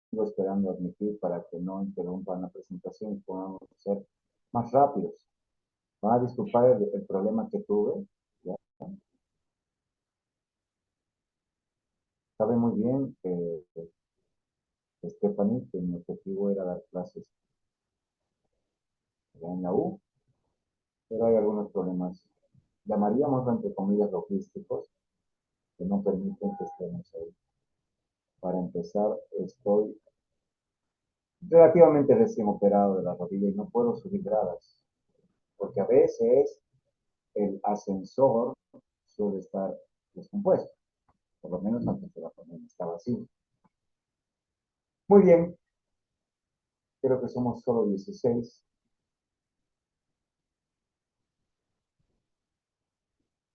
Sigo esperando admitir para que no interrumpan la presentación y podamos ser más rápidos. Van a disculpar el problema que tuve. ¿Ya? Sabe muy bien que Stephanie, que mi objetivo era dar clases en la U, pero hay algunos problemas, llamaríamos entre comillas logísticos, que no permiten que estemos ahí. Para empezar, estoy relativamente recién operado de la rodilla y no puedo subir gradas, porque a veces el ascensor suele estar descompuesto, por lo menos antes de la pandemia estaba así. Muy bien, creo que somos solo 16.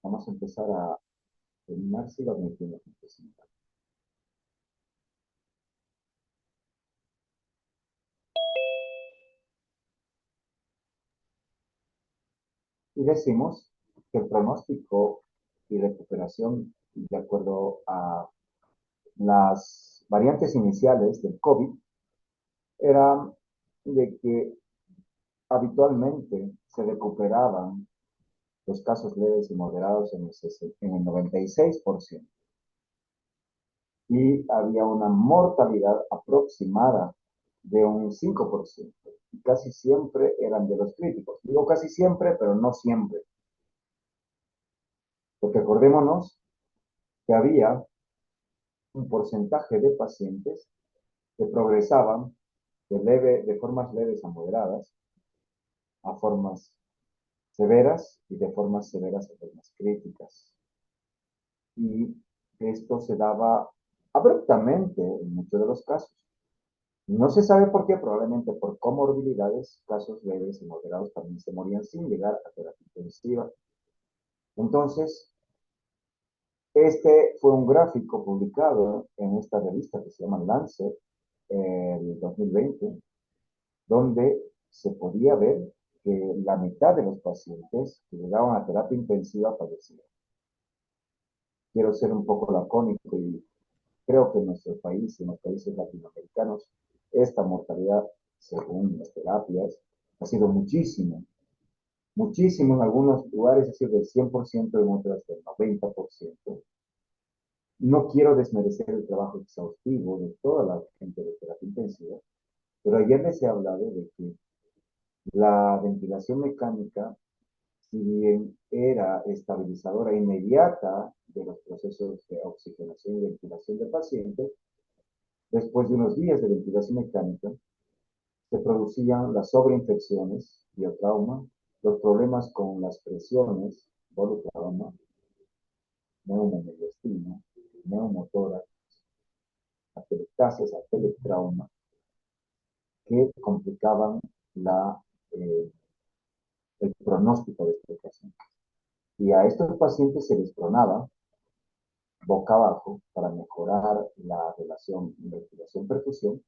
Vamos a empezar a terminar si lo admitimos en presentar. Y decimos que el pronóstico y recuperación, de acuerdo a las variantes iniciales del COVID, era de que habitualmente se recuperaban los casos leves y moderados en el 96% y había una mortalidad aproximada de un 5%. Y casi siempre eran de los críticos. Digo casi siempre, pero no siempre. Porque acordémonos que había un porcentaje de pacientes que progresaban de formas leves a moderadas a formas severas y de formas severas a formas críticas. Y esto se daba abruptamente en muchos de los casos. No se sabe por qué, probablemente por comorbilidades, casos leves y moderados también se morían sin llegar a terapia intensiva. Entonces, este fue un gráfico publicado en esta revista que se llama Lancet, el 2020, donde se podía ver que la mitad de los pacientes que llegaban a terapia intensiva fallecían. Quiero ser un poco lacónico y creo que en nuestro país, en los países latinoamericanos, esta mortalidad, según las terapias, ha sido muchísimo, muchísimo. En algunos lugares ha sido del 100%, en otras del 90%. No quiero desmerecer el trabajo exhaustivo de toda la gente de terapia intensiva, pero ayer les he hablado de que la ventilación mecánica, si bien era estabilizadora inmediata de los procesos de oxigenación y ventilación del paciente, después de unos días de ventilación mecánica, se producían las sobreinfecciones, biotrauma, los problemas con las presiones, volutrauma, neumomediastino, neumotórax, atelectasias, atelectrauma, que complicaban la, eh, el pronóstico de este paciente. Y a estos pacientes se les pronaba boca abajo para mejorar la relación ventilación-perfusión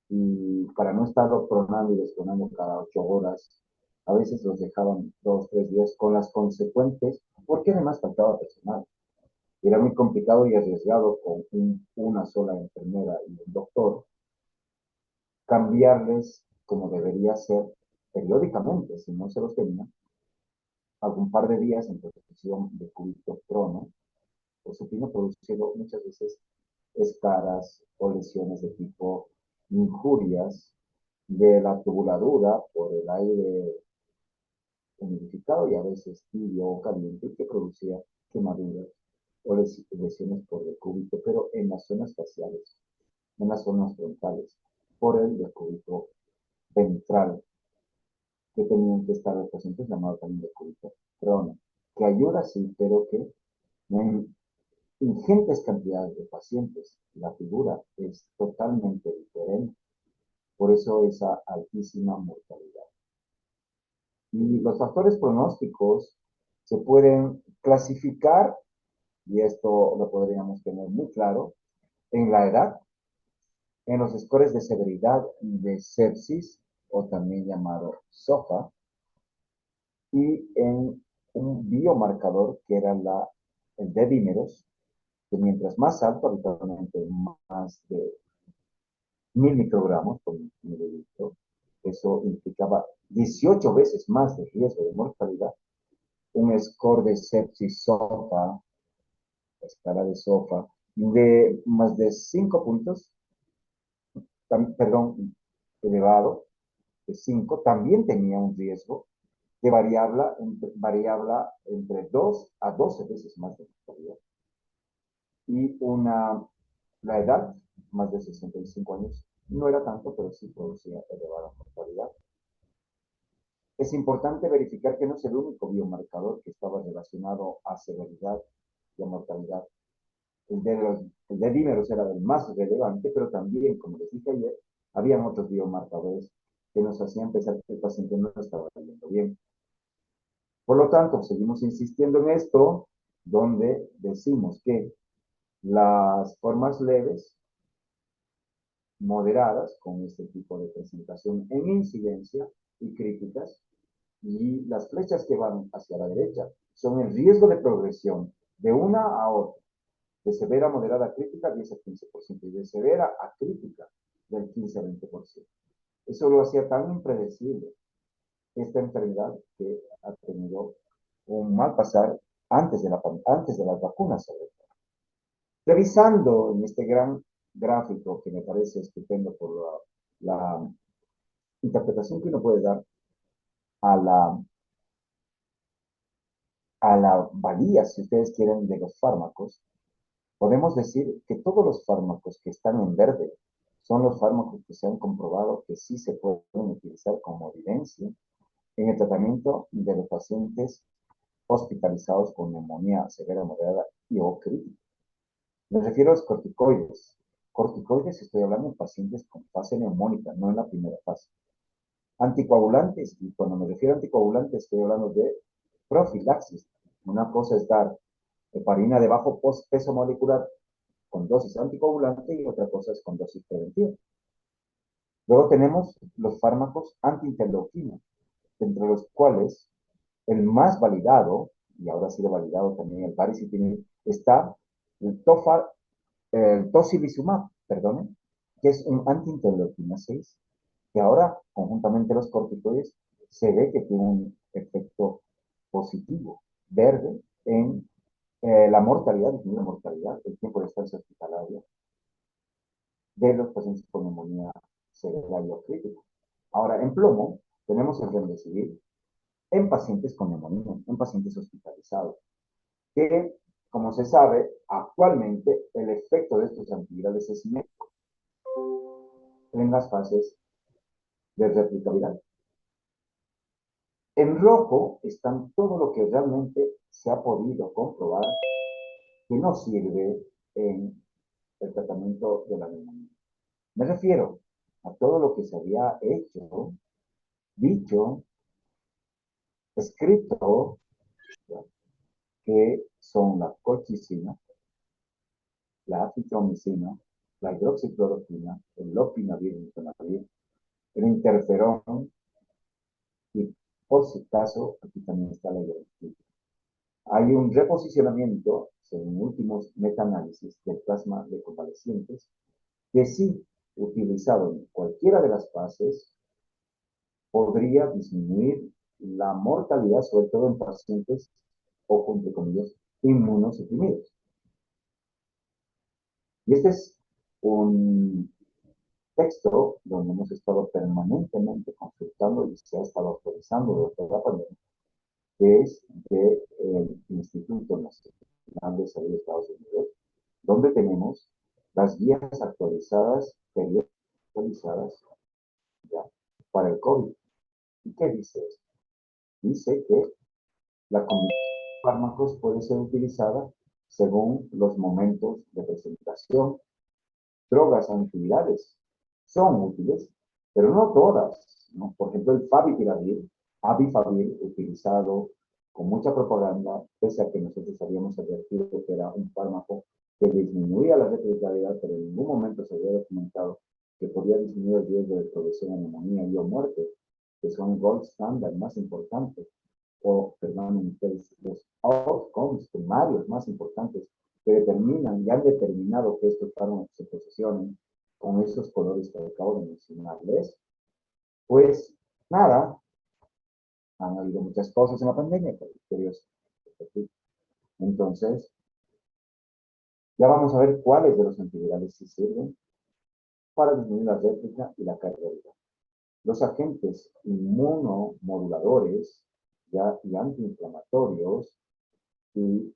y para no estarlo pronando y despronando cada 8 horas, a veces los dejaban 2, 3 días con las consecuentes, porque además faltaba personal. Era muy complicado y arriesgado con una sola enfermera y un doctor cambiarles como debería ser periódicamente, si no se los tenía, algún par de días en posición de cúbito prono, o supino produciendo muchas veces escaras o lesiones de tipo injurias de la tubuladura por el aire humidificado y a veces tibio o caliente que producía quemaduras o lesiones por decúbito, pero en las zonas faciales, en las zonas frontales, por el decúbito ventral, que tenían que estar los pacientes llamados también decúbito crono, que ayuda sí, pero que en ingentes cantidades de pacientes la figura es totalmente diferente, por eso esa altísima mortalidad. Y los factores pronósticos se pueden clasificar, y esto lo podríamos tener muy claro, en la edad, en los scores de severidad de sepsis, o también llamado SOFA, y en un biomarcador que era el de dímeros, que mientras más alto, habitualmente más de 1000 microgramos por mililitro. Eso implicaba 18 veces más de riesgo de mortalidad. Un score de sepsis SOFA, escala de SOFA, de más de 5 puntos, perdón, elevado, de 5, también tenía un riesgo que variaba entre 2 a 12 veces más de mortalidad. Y la edad, más de 65 años, no era tanto, pero sí producía elevada mortalidad. Es importante verificar que no es el único biomarcador que estaba relacionado a severidad y a mortalidad. El de dímeros era el más relevante, pero también, como les dije ayer, habían otros biomarcadores que nos hacían pensar que el paciente no estaba yendo bien. Por lo tanto, seguimos insistiendo en esto, donde decimos que las formas leves, moderadas, con este tipo de presentación en incidencia y críticas, y las flechas que van hacia la derecha son el riesgo de progresión de una a otra, de severa, moderada, crítica, 10 a 15%, y de severa a crítica, del 15 a 20%. Eso lo hacía tan impredecible esta enfermedad que ha tenido un mal pasar antes de las vacunas, sobre todo. Revisando en este gran gráfico que me parece estupendo por la interpretación que uno puede dar a la valía, si ustedes quieren, de los fármacos, podemos decir que todos los fármacos que están en verde son los fármacos que se han comprobado que sí se pueden utilizar como evidencia en el tratamiento de los pacientes hospitalizados con neumonía severa, moderada y o crítica. Me refiero a los corticoides. Corticoides estoy hablando en pacientes con fase neumónica, no en la primera fase. Anticoagulantes, y cuando me refiero a anticoagulantes estoy hablando de profilaxis. Una cosa es dar heparina de bajo peso molecular con dosis anticoagulante y otra cosa es con dosis preventiva. Luego tenemos los fármacos antiinterleuquinos, entre los cuales el más validado, y ahora ha sido validado también el baricitinib, está el tocilizumab, perdón, que es un antiinterleuquina 6, que ahora, conjuntamente los corticoides, se ve que tiene un efecto positivo, verde, en la mortalidad, disminuye la mortalidad, el tiempo de estancia hospitalaria de los pacientes con neumonía severa y o crítica. Ahora, en plomo, tenemos el remdesivir en pacientes con neumonía, en pacientes hospitalizados, que, como se sabe, actualmente el efecto de estos antivirales es médico en las fases de réplica viral. En rojo están todo lo que realmente se ha podido comprobar que no sirve en el tratamiento de la neumonía. Me refiero a todo lo que se había hecho, dicho, escrito, que son la colchicina, la acitromicina, la hidroxicloroquina, el lopinavir, el interferón, y por si acaso, aquí también está la hidroxicloroquina. Hay un reposicionamiento, según últimos metaanálisis, del plasma de convalecientes, que sí, utilizado en cualquiera de las fases, podría disminuir la mortalidad, sobre todo en pacientes, o entre comillas, inmunosuprimidos. Y este es un texto donde hemos estado permanentemente consultando y se ha estado actualizando desde la pandemia, que es del Instituto Nacional de Salud de Estados Unidos, donde tenemos las guías actualizadas, periodizadas, ya, para el COVID. ¿Y qué dice esto? Dice que la combinación de fármacos puede ser utilizada según los momentos de presentación. Drogas antivirales son útiles, pero no todas, ¿no? Por ejemplo, el favipiravir, avifavir, utilizado con mucha propaganda, pese a que nosotros habíamos advertido que era un fármaco que disminuía la replicabilidad, pero en ningún momento se había documentado que podía disminuir el riesgo de progresión a neumonía y o muerte, que son gold standard más importantes, o, perdón, ustedes, los outcomes primarios más importantes que determinan y han determinado que estos fármacos se posicionen con esos colores que acabo de mencionarles, pues nada, han habido muchas cosas en la pandemia, pero curioso. Entonces, ya vamos a ver cuáles de los antivirales sí sirven para disminuir la réplica y la carga viral. Los agentes inmunomoduladores y antiinflamatorios y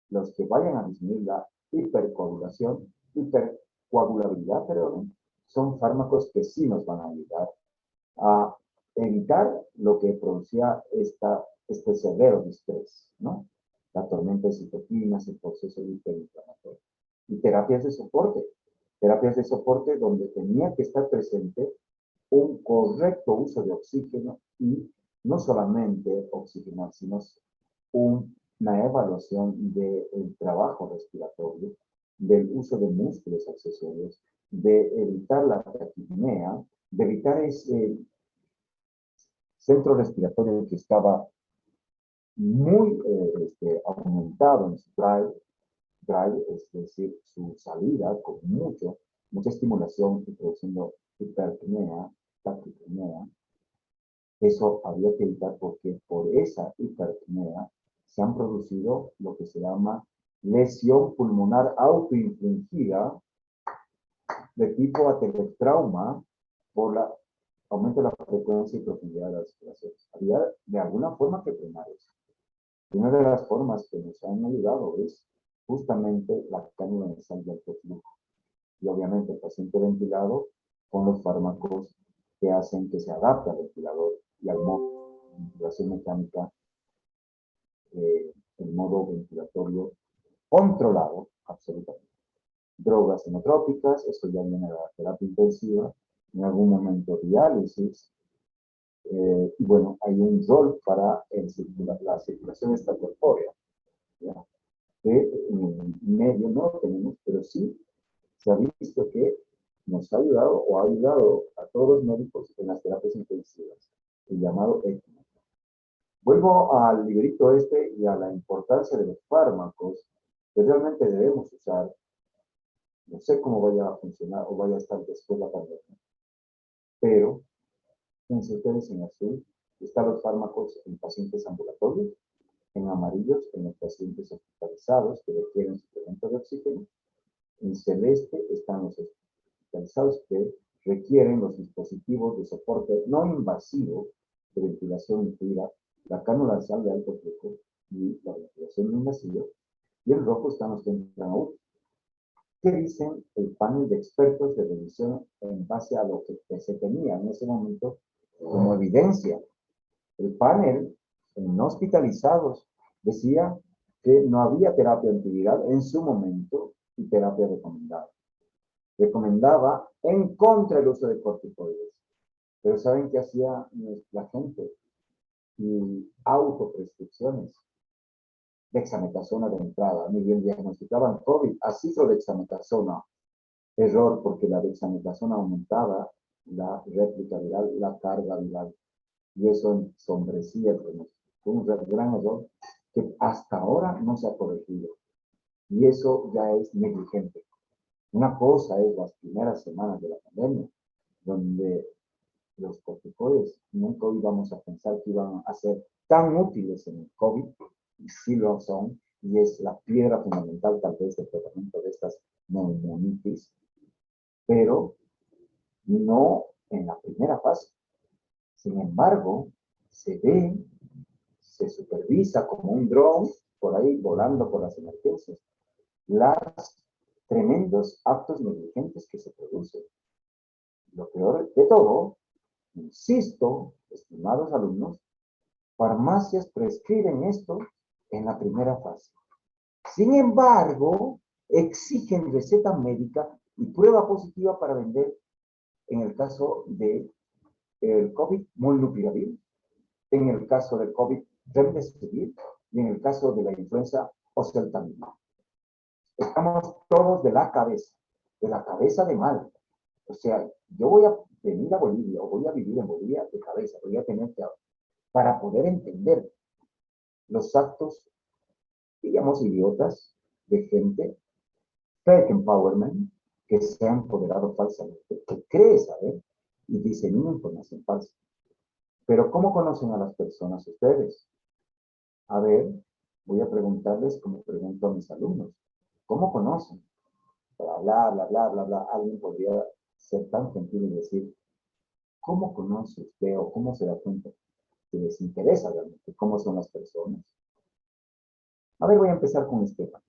los que vayan a disminuir la hipercoagulabilidad, perdón, son fármacos que sí nos van a ayudar a evitar lo que producía este severo estrés, ¿no? La tormenta de citoquinas, el proceso hiperinflamatorio. Y terapias de soporte donde tenía que estar presente un correcto uso de oxígeno y no solamente oxigenar, sino una evaluación del trabajo respiratorio, del uso de músculos accesorios, de evitar la taquipnea, de evitar ese centro respiratorio que estaba muy aumentado en su drive, es decir, su salida con mucha estimulación y produciendo hiperpnea, taquipnea. Eso había que evitar porque por esa hiperpnea se han producido lo que se llama lesión pulmonar autoinfligida de tipo atelectrauma por la aumento de la frecuencia y profundidad de las respiraciones. Había de alguna forma que frenar eso. Y una de las formas que nos han ayudado es justamente la cánula nasal de alto flujo. Y obviamente el paciente ventilado con los fármacos que hacen que se adapte al ventilador y al modo de ventilación mecánica, el modo ventilatorio controlado, absolutamente. Drogas enotrópicas, esto ya viene de la terapia intensiva, en algún momento diálisis, y bueno, hay un rol para la circulación extracorpórea, que en medio no lo tenemos, pero sí se ha visto que nos ha ayudado o ha ayudado a todos los médicos en las terapias intensivas, el llamado ECMO. Vuelvo al librito este y a la importancia de los fármacos que realmente debemos usar. No sé cómo vaya a funcionar o vaya a estar después de la pandemia, pero fíjense ustedes en azul están los fármacos en pacientes ambulatorios, en amarillos en los pacientes hospitalizados que requieren suplemento de oxígeno, en celeste están los hospitalizados que requieren los dispositivos de soporte no invasivo de ventilación incluida la cánula nasal de alto flujo y la ventilación no invasiva, y en rojo están los que entran a UTI. ¿Qué dicen el panel de expertos de revisión en base a lo que se tenía en ese momento como evidencia? El panel en no hospitalizados decía que no había terapia antiviral en su momento y terapia recomendada. Recomendaba en contra del uso de corticoides. Pero ¿saben qué hacía la gente? Y autoprescripciones. Dexametasona de entrada. Ni bien diagnosticaban COVID, aciclodexametasona. Error, porque la dexametasona aumentaba la réplica viral, la carga viral. Y eso ensombrecía el pronóstico. Fue un gran error que hasta ahora no se ha corregido. Y eso ya es negligente. Una cosa es las primeras semanas de la pandemia, donde los corticoides nunca íbamos a pensar que iban a ser tan útiles en el COVID, y sí lo son, y es la piedra fundamental tal vez del tratamiento de estas neumonitis, pero no en la primera fase. Sin embargo, se ve, se supervisa como un dron por ahí volando por las emergencias, los tremendos actos negligentes que se producen. Lo peor de todo, insisto, estimados alumnos, farmacias prescriben esto en la primera fase. Sin embargo, exigen receta médica y prueba positiva para vender en el caso del COVID, molnupiravir, en el caso del COVID, remdesivir, y en el caso de la influenza, oseltamivir. Estamos todos de la cabeza de mal. O sea, yo voy a venir a Bolivia o voy a vivir en Bolivia de cabeza, voy a tener que, para poder entender los actos, digamos, idiotas de gente, fake empowerment, que se ha empoderado falsamente, que cree saber y disemina información falsa. Pero ¿cómo conocen a las personas ustedes? A ver, voy a preguntarles como pregunto a mis alumnos. ¿Cómo conocen? Bla, bla, bla, bla, bla, bla. Alguien podría ser tan gentil y decir, ¿cómo conoce usted o cómo se da cuenta que les interesa realmente cómo son las personas? A ver, voy a empezar con Estefan,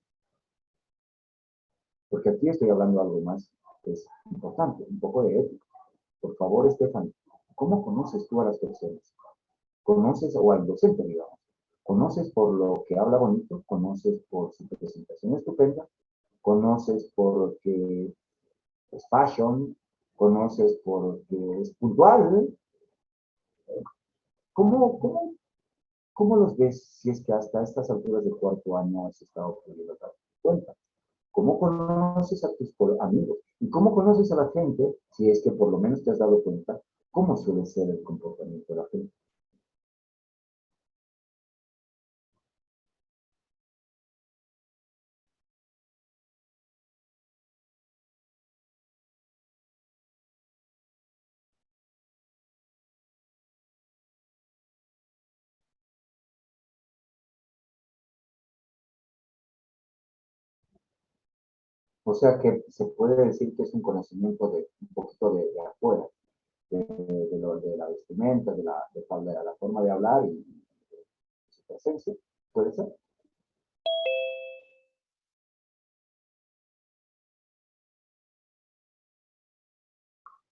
porque aquí estoy hablando de algo más que es importante, un poco de ética. Por favor, Estefan, ¿cómo conoces tú a las personas? ¿Conoces, o al docente, digamos? ¿Conoces por lo que habla bonito? ¿Conoces por su presentación estupenda? ¿Conoces porque es fashion? ¿Conoces porque es puntual? ¿Cómo, cómo los ves si es que hasta estas alturas del cuarto año has estado pudiendo dar cuenta? ¿Cómo conoces a tus amigos? ¿Y cómo conoces a la gente si es que por lo menos te has dado cuenta cómo suele ser el comportamiento de la gente? O sea que se puede decir que es un conocimiento de un poquito de afuera, de la vestimenta, de la forma de hablar y de su presencia. ¿Puede ser?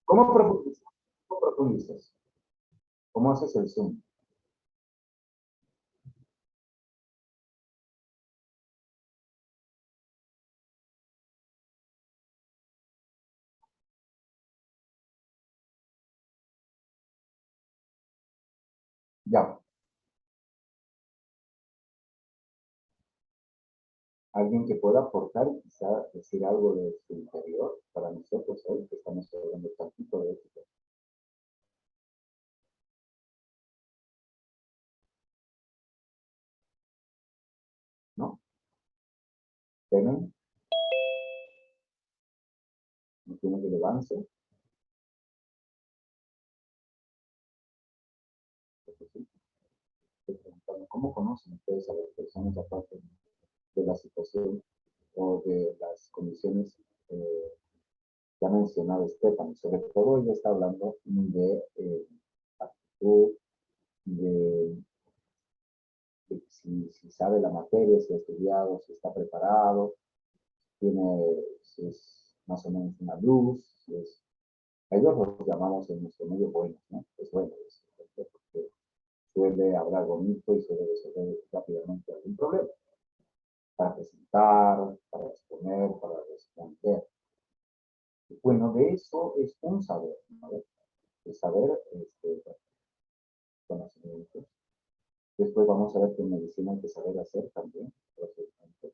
¿Cómo profundizas? ¿Cómo profundizas? ¿Cómo haces el zoom? Ya, alguien que pueda aportar y quizá decir algo de su interior para nosotros hoy, que estamos hablando tantito de ética, ¿no? Temen, no tiene relevancia, pues sí, estoy preguntando, ¿cómo conocen ustedes a las personas aparte de la situación o de las condiciones que ha mencionado Stephanie? Sobre todo ella está hablando de actitud, de, de si sabe la materia, si ha estudiado, si está preparado, tiene, si es más o menos una luz, si es, a ellos los llamamos en nuestro medio buenos, ¿no? Es bueno, porque suele hablar bonito y suele resolver rápidamente algún problema para presentar, para exponer, para responder. Bueno, de eso es un saber, ¿no? El saber, conocimientos. Después vamos a ver que en medicina hay que saber hacer también procedimientos.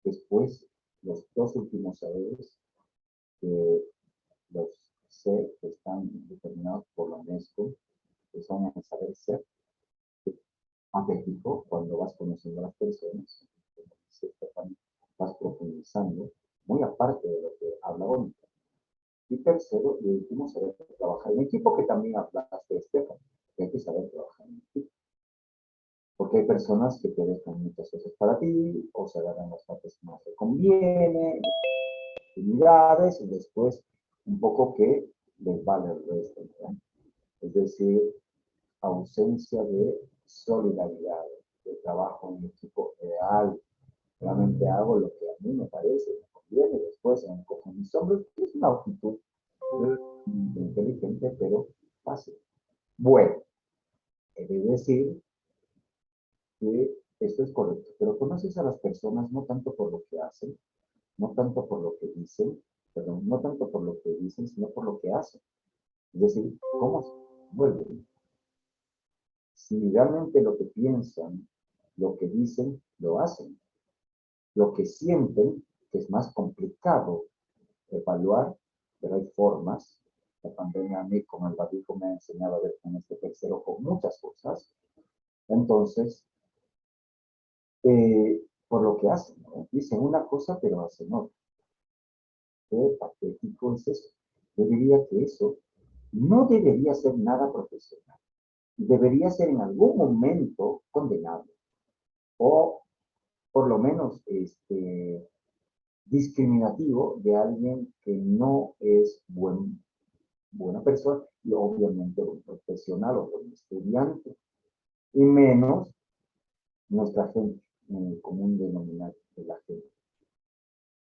Después, los dos últimos saberes, que los C que están determinados por la UNESCO, que son el saber ser, afectivo, cuando vas conociendo a las personas, vas profundizando, muy aparte de lo que habla bonito. Y tercero y último, saber trabajar en equipo, que también hablaste, Estefan, que hay que saber trabajar en equipo. Porque hay personas que te dejan muchas cosas para ti, o se agarran las partes que más te conviene, actividades, y después un poco que les vale el resto, ¿no? Es decir, ausencia de solidaridad, de trabajo en equipo real. Realmente hago lo que a mí me parece, me conviene, después me cojo mis hombros, que es una actitud inteligente, pero fácil. Bueno, he de decir que esto es correcto, pero conoces a las personas no tanto por lo que hacen, no tanto por lo que dicen, perdón, no tanto por lo que dicen, sino por lo que hacen. Es decir, cómo se vuelven. Si realmente lo que piensan, lo que dicen, lo hacen. Lo que sienten, que es más complicado evaluar, pero hay formas. La pandemia a mí, como el barbijo, me ha enseñado a ver con este tercero con muchas cosas. Entonces, por lo que hacen, ¿no? Dicen una cosa, pero hacen otra. qué patético es eso. Yo diría que eso no debería ser nada profesional. Debería ser en algún momento condenable. O por lo menos discriminativo de alguien que no es buena persona y obviamente un profesional o un estudiante. Y menos nuestra gente, en el común denominador de la gente.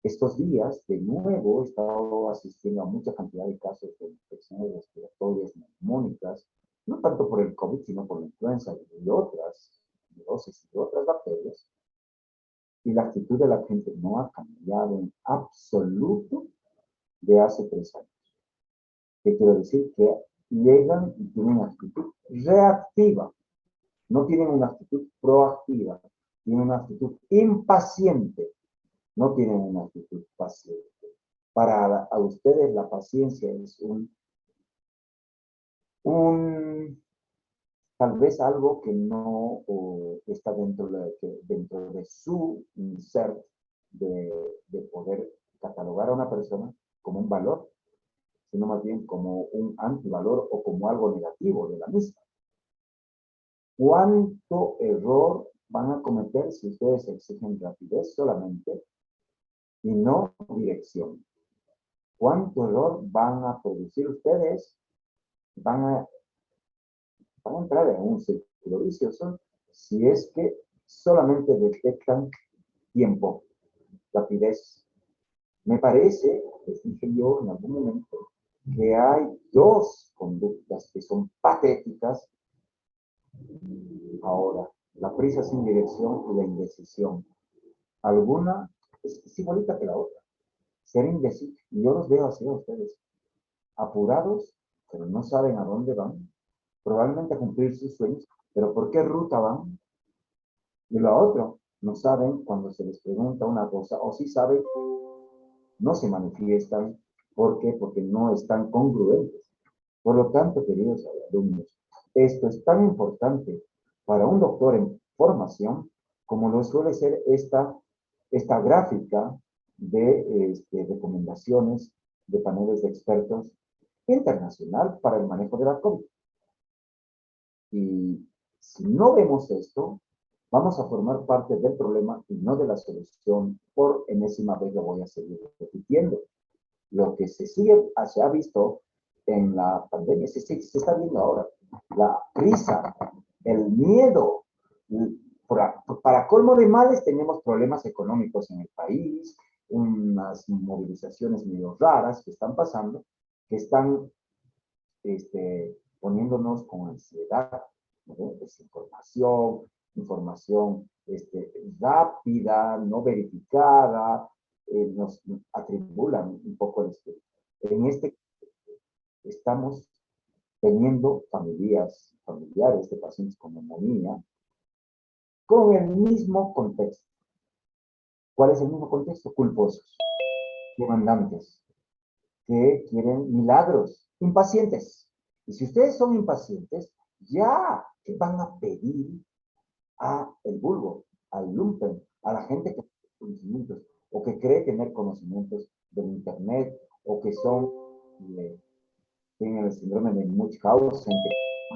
Estos días, de nuevo, he estado asistiendo a mucha cantidad de casos de infecciones respiratorias neumónicas, no tanto por el COVID, sino por la influenza y otras virosis y otras bacterias, y la actitud de la gente no ha cambiado en absoluto de hace 3 años. ¿Qué quiero decir? Que llegan y tienen una actitud reactiva, no tienen una actitud proactiva, tienen una actitud impaciente, no tienen una actitud paciente. Para a ustedes la paciencia es tal vez algo que no está dentro de su ser de poder catalogar a una persona como un valor, sino más bien como un antivalor o como algo negativo de la misma. ¿Cuánto error van a cometer si ustedes exigen rapidez solamente y no dirección? ¿Cuánto error van a producir ustedes? Van a entrar en un círculo vicioso si es que solamente detectan tiempo, rapidez. Me parece, les dije yo en algún momento, que hay dos conductas que son patéticas ahora: la prisa sin dirección y la indecisión. Alguna es igualita que la otra. Ser indeciso, y yo los veo así a ustedes, apurados, pero no saben a dónde van, probablemente a cumplir sus sueños, pero ¿por qué ruta van? Y lo otro, no saben cuando se les pregunta una cosa, o si saben, no se manifiestan. ¿Por qué? Porque no están congruentes. Por lo tanto, queridos alumnos, esto es tan importante para un doctor en formación como lo suele ser esta gráfica de recomendaciones de paneles de expertos internacional para el manejo de la COVID. Y si no vemos esto, vamos a formar parte del problema y no de la solución. Por enésima vez lo voy a seguir repitiendo. Lo que se ha visto en la pandemia, se está viendo ahora. La prisa, el miedo. Para colmo de males, tenemos problemas económicos en el país, unas movilizaciones medio raras que están pasando, que están poniéndonos con ansiedad, ¿no? Desinformación, información rápida, no verificada, nos atribulan un poco el espíritu. En estamos teniendo familiares de pacientes con neumonía con el mismo contexto. ¿Cuál es el mismo contexto? Culposos, demandantes, que quieren milagros, impacientes. Y si ustedes son impacientes, ya que van a pedir a el vulgo, al lumpen, a la gente que tiene conocimientos o que cree tener conocimientos del internet o que tienen el síndrome de Munchausen,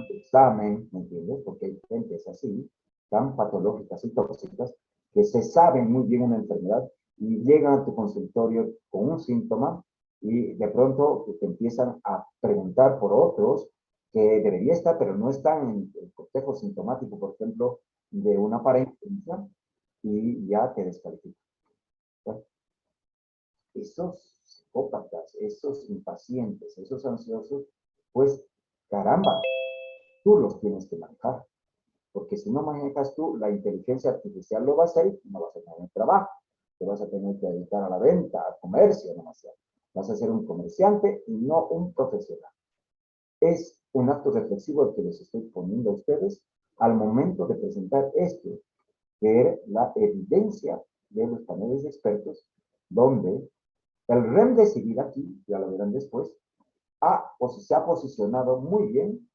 que examen, ¿me entiendes? Porque hay gente así, tan patológicas y tóxicas, que se saben muy bien una enfermedad y llegan a tu consultorio con un síntoma y de pronto te empiezan a preguntar por otros que debería estar, pero no están en el cortejo sintomático, por ejemplo, de una pareja y ya te descalifican. ¿Sí? Esos psicópatas, esos impacientes, esos ansiosos, pues caramba, tú los tienes que manejar. Porque si no manejas tú, la inteligencia artificial lo va a hacer y no vas a tener trabajo. Te vas a tener que dedicar a la venta, al comercio, demasiado. Vas a ser un comerciante y no un profesional. Es un acto reflexivo el que les estoy poniendo a ustedes al momento de presentar esto, que es la evidencia de los paneles de expertos, donde el remdesivir aquí, ya lo verán después, se ha posicionado muy bien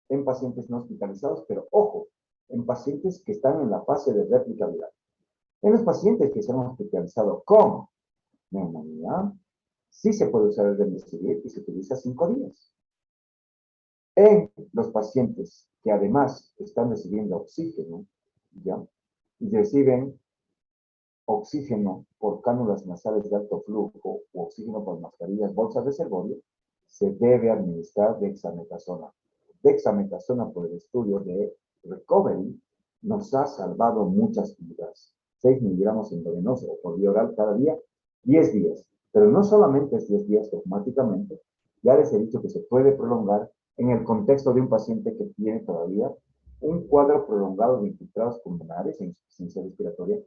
en pacientes no hospitalizados, pero ojo, en pacientes que están en la fase de réplica viral. En los pacientes que se han hospitalizado con neumonía, sí se puede usar el remdesivir y se utiliza 5 días. En los pacientes que además están recibiendo oxígeno, ¿ya? Y reciben oxígeno por cánulas nasales de alto flujo o oxígeno por mascarillas, bolsas de reservorio, se debe administrar dexametasona. Dexametasona, por el estudio de Recovery, nos ha salvado muchas vidas. 6 miligramos endovenoso o por vía oral cada día, 10 días. Pero no solamente es 10 días dogmáticamente, ya les he dicho que se puede prolongar en el contexto de un paciente que tiene todavía un cuadro prolongado de infiltrados pulmonares e insuficiencia respiratoria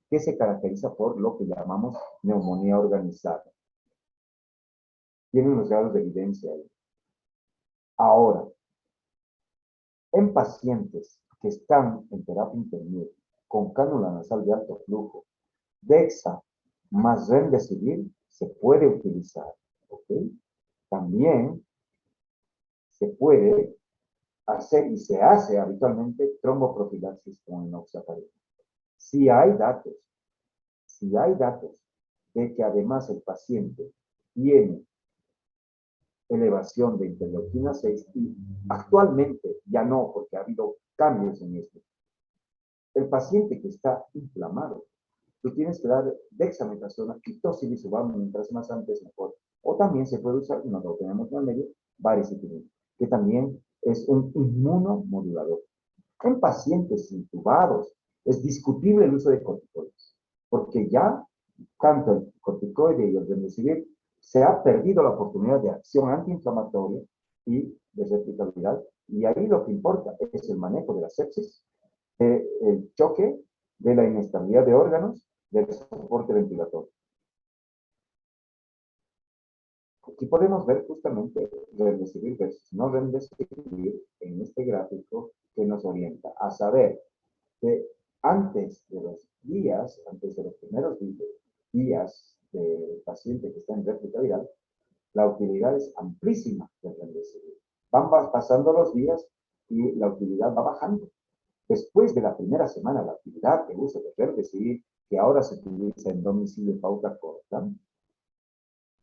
que se caracteriza por lo que llamamos neumonía organizada. Tienen los grados de evidencia ahí. Ahora, en pacientes que están en terapia intermedia con cánula nasal de alto flujo, Dexa más remdesivir se puede utilizar, ¿ok? También se puede hacer y se hace habitualmente tromboprofilaxis con enoxaparina. Si hay datos de que además el paciente tiene elevación de interleuquina 6 y actualmente ya no, porque ha habido cambios en esto. El paciente que está inflamado, tú tienes que dar dexametasona y tocilizumab mientras más antes mejor. O también se puede usar, no lo tenemos en el medio, varicitinib, que también es un inmunomodulador. En pacientes intubados es discutible el uso de corticoides, porque ya tanto el corticoide y el remdesivir se ha perdido la oportunidad de acción antiinflamatoria y de replicabilidad, y ahí lo que importa es el manejo de la sepsis, el choque, de la inestabilidad de órganos, del soporte ventilatorio. Aquí podemos ver justamente remdesivir versus no remdesivir en este gráfico que nos orienta a saber que antes de los días, antes de los primeros días del paciente que está en réplica viral, la utilidad es amplísima del remdesivir. Van pasando los días y la utilidad va bajando. Después de la primera semana, la utilidad de uso de remdesivir, que ahora se utiliza en domicilio pauta corta,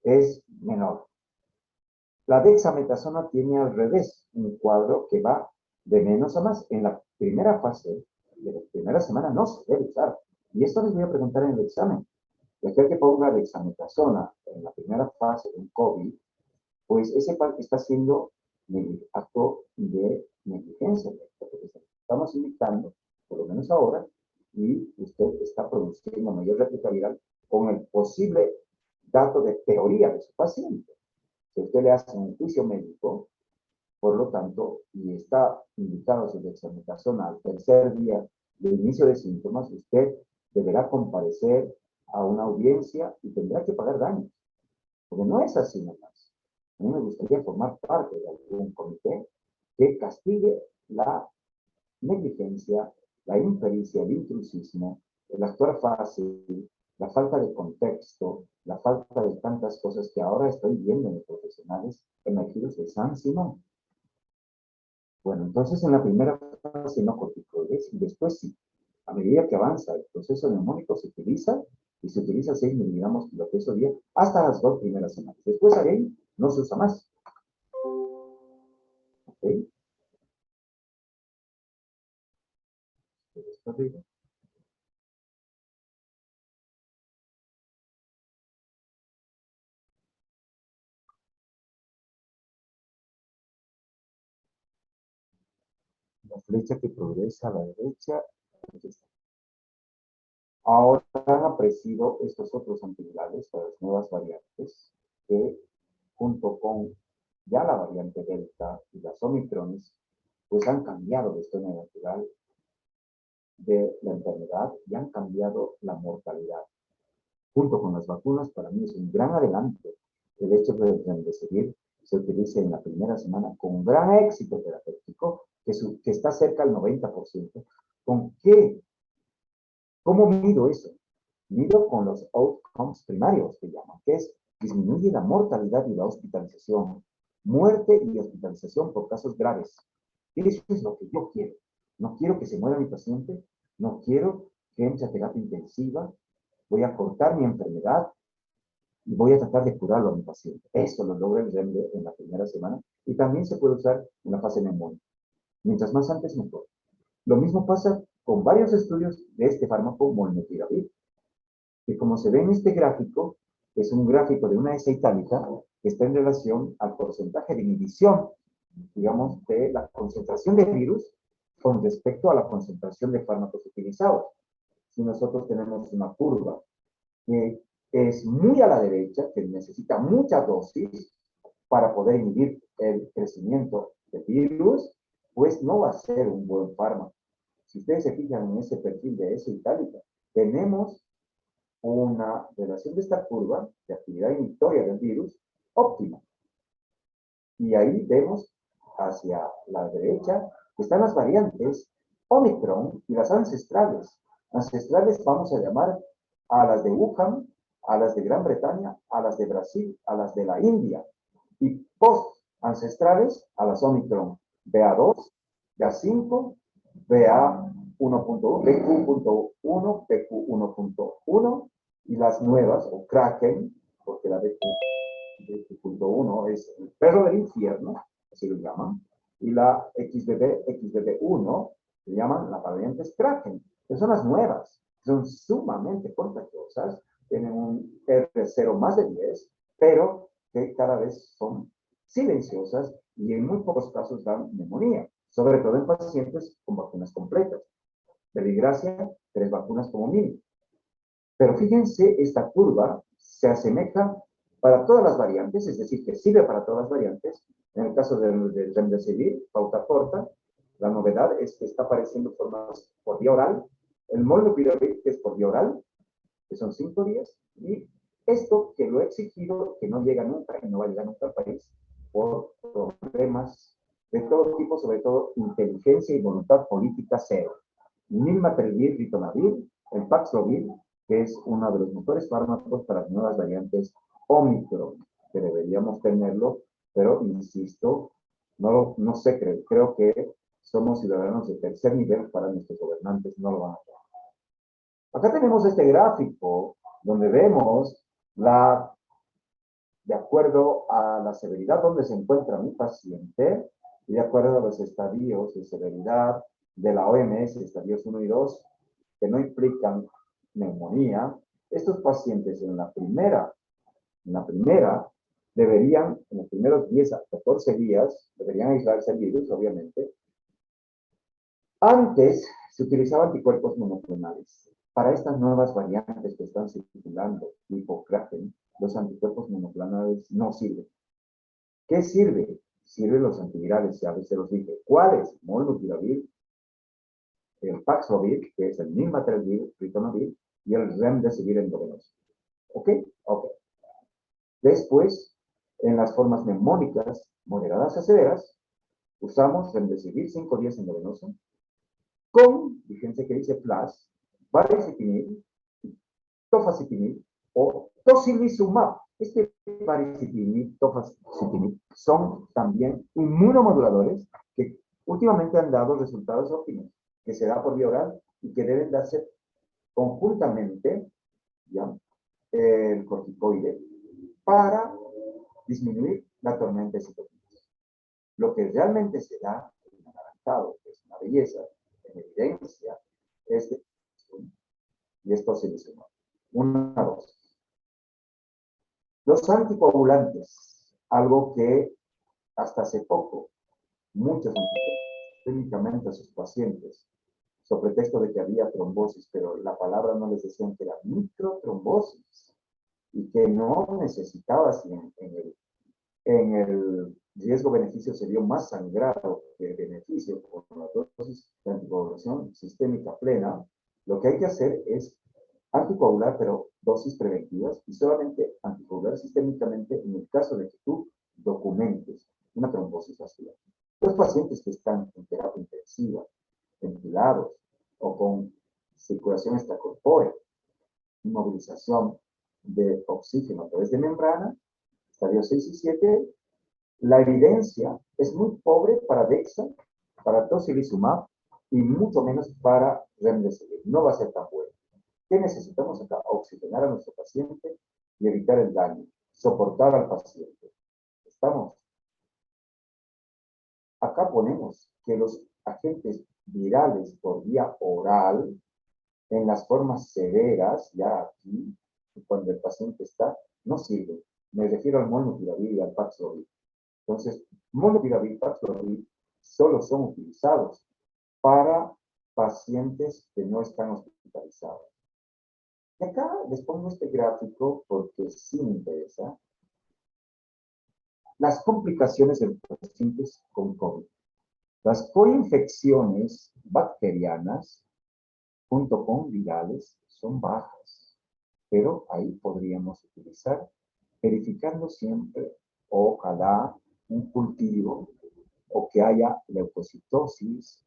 es menor. La dexametasona tiene al revés un cuadro que va de menos a más. En la primera fase, de la primera semana, no se debe usar. Y esto les voy a preguntar en el examen. De aquel que ponga dexametasona en la primera fase de un COVID, pues ese está haciendo acto de negligencia. Porque estamos indicando, por lo menos ahora, y usted está produciendo mayor réplica viral con el posible dato de teoría de su paciente. Si usted le hace un juicio médico, por lo tanto, y está indicado su dexametasona al tercer día de inicio de síntomas, usted deberá comparecer a una audiencia y tendrá que pagar daños. Porque no es así nomás. A mí me gustaría formar parte de algún comité que castigue la negligencia, la impericia, el intrusismo, el actuar fácil, la falta de contexto, la falta de tantas cosas que ahora estoy viendo en los profesionales emergidos de San Simón. Bueno, entonces en la primera fase no corticoides y después sí. A medida que avanza el proceso neumónico se utiliza y se utiliza 6 miligramos de peso día hasta las 2 primeras semanas. Después de ahí no se usa más. ¿Ok? La flecha que progresa a la derecha. Ahora han aparecido estos otros antivirales para las nuevas variantes que junto con ya la variante Delta y las Omicrones, pues han cambiado la historia natural de la enfermedad y han cambiado la mortalidad. Junto con las vacunas, para mí es un gran adelanto el hecho de que el remdesivir se utilice en la primera semana con gran éxito terapéutico, que está cerca del 90%. ¿Con qué? ¿Cómo mido eso? Mido con los outcomes primarios, que llaman, que es disminuye la mortalidad y la hospitalización, muerte y hospitalización por casos graves. Eso es lo que yo quiero. No quiero que se muera mi paciente, no quiero que entre a terapia intensiva, voy a cortar mi enfermedad, y voy a tratar de curarlo a mi paciente. Eso lo logra el REMDE en la primera semana y también se puede usar en la fase neumónica. Mientras más antes, mejor. Lo mismo pasa con varios estudios de este fármaco molnupiravir, que como se ve en este gráfico, es un gráfico de una S itálica que está en relación al porcentaje de inhibición, digamos, de la concentración de virus con respecto a la concentración de fármacos utilizados. Si nosotros tenemos una curva que es muy a la derecha, que necesita mucha dosis para poder inhibir el crecimiento del virus, pues no va a ser un buen fármaco. Si ustedes se fijan en ese perfil de S itálica, tenemos una relación de esta curva de actividad inhibitoria del virus óptima. Y ahí vemos hacia la derecha que están las variantes Omicron y las ancestrales. Ancestrales vamos a llamar a las de Wuhan, a las de Gran Bretaña, a las de Brasil, a las de la India. Y post-ancestrales a las Omicron BA2, BA5, BA1.1, BQ.1, BQ1.1 y las nuevas, o Kraken, porque la BQ.1 es el perro del infierno, así lo llaman, y la XBB1 se llaman las variantes Kraken, que son las nuevas, son sumamente contagiosas, tienen un R0 más de 10, pero que cada vez son silenciosas y en muy pocos casos dan neumonía, sobre todo en pacientes con vacunas completas. De desgracia, 3 vacunas como mínimo. Pero fíjense, esta curva se asemeja para todas las variantes, es decir, que sirve para todas las variantes. En el caso del remdesivir, pauta corta, la novedad es que está apareciendo formas por vía oral, el molnupiravir, que es por vía oral, que son 5 días, y esto que lo he exigido, que no llega nunca y no va a llegar nunca al país, por problemas de todo tipo, sobre todo inteligencia y voluntad política cero. Nilmatrelvir, ritonavir, el Paxlovid, que es uno de los mejores fármacos para las nuevas variantes Omicron, que deberíamos tenerlo, pero insisto, no sé, creo que somos ciudadanos de tercer nivel para nuestros gobernantes, no lo van a hacer. Acá tenemos este gráfico donde vemos de acuerdo a la severidad donde se encuentra mi paciente y de acuerdo a los estadios de severidad de la OMS, estadios 1 y 2, que no implican neumonía, estos pacientes en la primera deberían, en los primeros 10 a 14 días, deberían aislarse el virus, obviamente. Antes se utilizaban anticuerpos monoclonales. Para estas nuevas variantes que están circulando, tipo Kraken, los anticuerpos monoclonales no sirven. ¿Qué sirve? Sirven los antivirales, ya se los dije. ¿Cuáles? Molnupiravir, el Paxlovid, que es el Nilmatrelvir, ritonavir, y el remdesivir endovenoso. ¿Ok? Ok. Después, en las formas neumónicas moderadas a severas, usamos remdesivir 5 días endovenoso, con, fíjense que dice FLAS, baricitinib, tofacitinib o tocilizumab. Este baricitinib, tofacitinib son también inmunomoduladores que últimamente han dado resultados óptimos, que se da por vía oral y que deben darse conjuntamente, ¿ya? El corticoide para disminuir la tormenta citokina. Lo que realmente se da en anaranjado, que es una belleza, en evidencia, es de, y esto se dice una dosis. Los anticoagulantes, algo que hasta hace poco muchos técnicamente a sus pacientes, sobre pretexto de que había trombosis, pero la palabra no les decían que era microtrombosis y que no necesitabas en el riesgo-beneficio se vio más sangrado que beneficio con la dosis de anticoagulación sistémica plena. Lo que hay que hacer es anticoagular, pero dosis preventivas, y solamente anticoagular sistémicamente en el caso de que tú documentes una trombosis vascular. Los pacientes que están en terapia intensiva, ventilados o con circulación extracorpórea, inmovilización de oxígeno a través de membrana, estadios 6 y 7, la evidencia es muy pobre para Dexa, para tocilizumab y mucho menos para remdesivir. No va a ser tan bueno. ¿Qué necesitamos acá? Oxigenar a nuestro paciente y evitar el daño, soportar al paciente. ¿Estamos? Acá ponemos que los agentes virales por vía oral, en las formas severas, ya aquí, cuando el paciente está, no sirven. Me refiero al molnupiravir y al Paxlovid. Entonces, molnupiravir y Paxlovid solo son utilizados para pacientes que no están hospitalizados. Y acá les pongo este gráfico porque sí me interesa. Las complicaciones en pacientes con COVID. Las coinfecciones bacterianas junto con virales son bajas, pero ahí podríamos utilizar, verificando siempre, ojalá, un cultivo o que haya leucocitosis,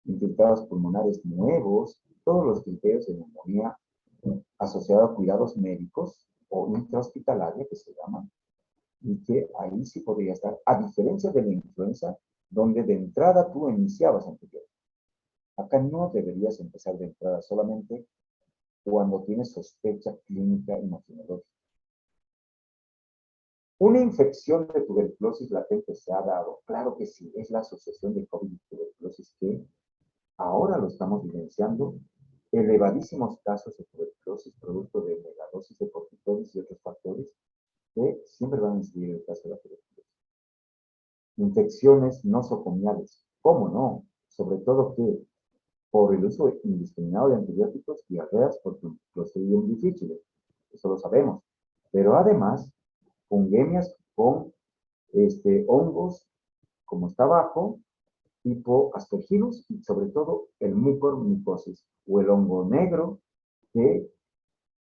infiltrados pulmonares nuevos, todos los criterios de neumonía asociados a cuidados médicos o intrahospitalaria, que se llaman, y que ahí sí podría estar, a diferencia de la influenza, donde de entrada tú iniciabas antibióticos. Acá no deberías empezar de entrada, solamente cuando tienes sospecha clínica imaginológica. ¿Una infección de tuberculosis latente se ha dado? Claro que sí, es la asociación de COVID y tuberculosis que ahora lo estamos vivenciando. Elevadísimos casos de tuberculosis producto de megadosis de corticoides y otros factores que siempre van a incidir en el caso de la tuberculosis. Infecciones nosocomiales, ¿cómo no? Sobre todo que por el uso indiscriminado de antibióticos, diarreas por Clostridium difficile, eso lo sabemos. Pero además, fungemias con hongos, como está abajo, tipo aspergillus y sobre todo el mucormicosis o el hongo negro, que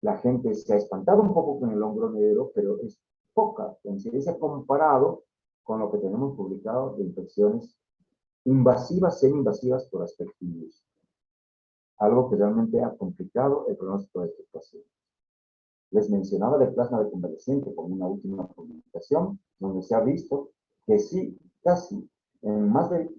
la gente se ha espantado un poco con el hongo negro, pero es poca coincidencia comparado con lo que tenemos publicado de infecciones invasivas, semi-invasivas por aspergillus. Algo que realmente ha complicado el pronóstico de estos pacientes. Les mencionaba el plasma de convaleciente como una última publicación, donde se ha visto que sí, casi, en más del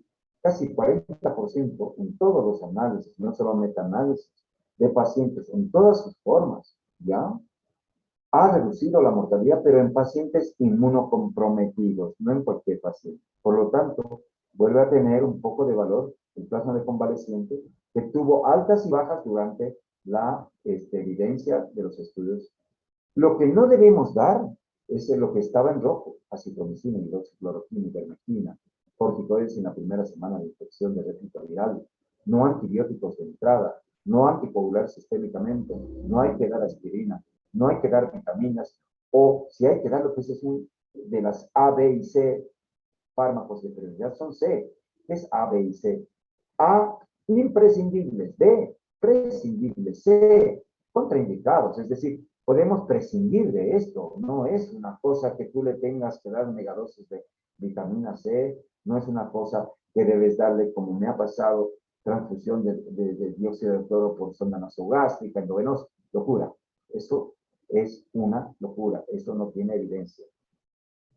casi 40% en todos los análisis, no solo metaanálisis, de pacientes en todas sus formas, ¿ya? Ha reducido la mortalidad, pero en pacientes inmunocomprometidos, no en cualquier paciente. Por lo tanto, vuelve a tener un poco de valor el plasma de convaleciente, que tuvo altas y bajas durante la evidencia de los estudios. Lo que no debemos dar es lo que estaba en rojo, acitromicina, hidroxicloroquina, ivermectina, corticoides en la primera semana de infección de réplica viral, no antibióticos de entrada, no anticoagular sistémicamente, no hay que dar aspirina, no hay que dar vitaminas, o si hay que dar lo que es de las A, B y C fármacos de prioridad son C. ¿Qué es A, B y C? A, imprescindibles. B, prescindibles. C, contraindicados. Es decir, podemos prescindir de esto. No es una cosa que tú le tengas que dar megadosis de vitamina C. No es una cosa que debes darle, como me ha pasado, transfusión de dióxido de cloro por sonda nasogástrica, endovenosa. Locura. Eso es una locura. Eso no tiene evidencia.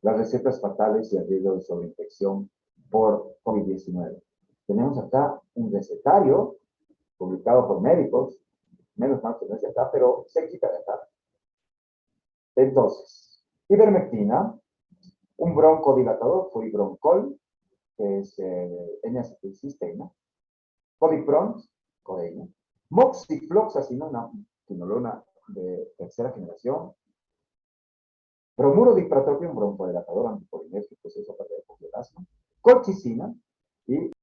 Las recetas fatales y el riesgo de sobreinfección por COVID-19. Tenemos acá un recetario publicado por médicos, menos mal que no es de acá, pero se quita de acá. Entonces, ivermectina, un broncodilatador, furibroncol, que es N-acetilcisteína, codipron, codeína, moxifloxacina, quinolona de tercera generación, bromuro de ipratropium, broncodilatador anticolinérgico, eso para el asma, colchicina y